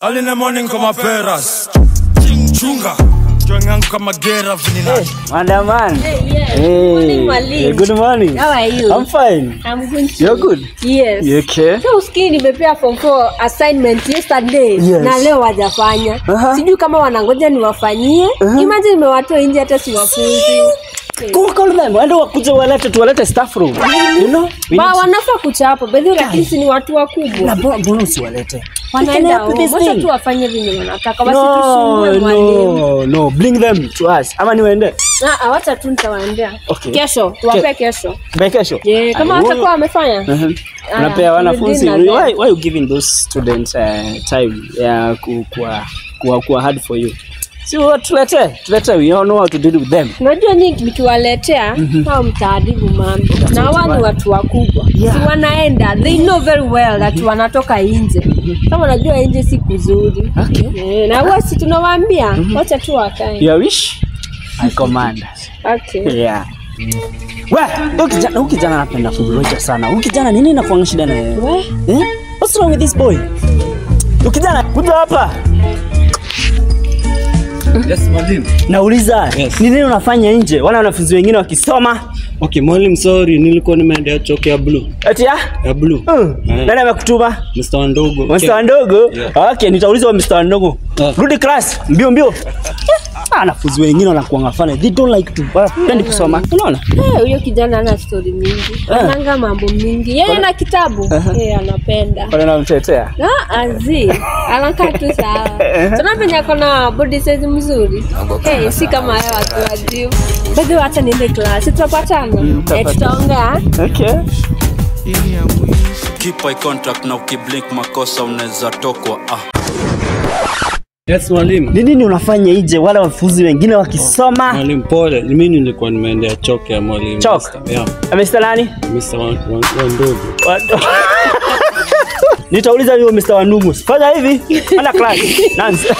Early in the morning kama peras. Chunga. Joingangu kama gera vinina. Madam man. Yes. Good morning, Mali. Good morning. How are you? I'm fine. I'm good. You're good? Yes. You okay? So usikii nimepea form 4 assignment yesterday. Yes. Na leo wajafanya. Sijui kama wanangoja niwafanyie. Imagine nimewatoa nje hata siwafunzi. Call them. Wende wakuje walete staff room. You know? Wanafaa kucha hapo. Bedhi lakini si ni watu wakubwa. Na mbona usiwalete? Wanaenda wacha tu wafanye vile wanataka. Basi tusumbue mwalimu. No. Bring them to us. Ama niwaende? Wacha tu nitawaendea. Okay. Kesho, tuwape kesho. By kesho? Yeah, kama hatakuwa amefanya. Unapea wanafunzi. Why you giving those students time ya kuwa hard for you? So tulete, we all know how to deal with them. Unajua nikiwaletea hao mtaadibu mambo. Na wao ni watu wakubwa. Si wanaenda, they know very well that wanatoka nje. Kama unajua nje si kuzuri. Okay. Na wao si tunawaambia, wacha tu wakae. Your wish? I command. Okay. Yeah. Wewe, kijana anapenda kuroja sana. Kijana nini inakuanga shida na wewe? What's wrong with this boy? Kijana, kuja hapa. Yes, mwalimu. Nauliza, ni nini unafanya nje? Wala wanafunzi wengine wakisoma? Okay, mwalimu, sorry, nilikuwa nimeendea choke ya blue. Eti ya blue. Nani amekutuma? Mr. Wandogo. Mr. Wandogo? Okay, nitauliza Mr. Wandogo. Rudi class, mbio. Wanafunzi wengine wanakuanga fana. They don't like to tend kusoma. Unaona? Huyo kijana ana story mingi. Ananga mambo mingi. Yeye ana kitabu. Anapenda. Anamtetea. Azi. Anakaa tu sawa. Tunapenya kuna body size mzuri. Si kama wao watu wajio. Bado acha niende class. Tutapatana. Tutaongea. Okay. Keep eye contact na ukiblink makosa unaweza tokwa. Yes, mwalimu. Ni nini unafanya nje wala wanafunzi wengine wakisoma? Mwalimu, pole. Mimi nilikuwa nimeendea choke ya mwalimu. Choke? Yeah. Mr. nani? Mr. Wandogo. Nitauliza huyo Mr. Wandogo. Fanya hivi. Ana class. Nance.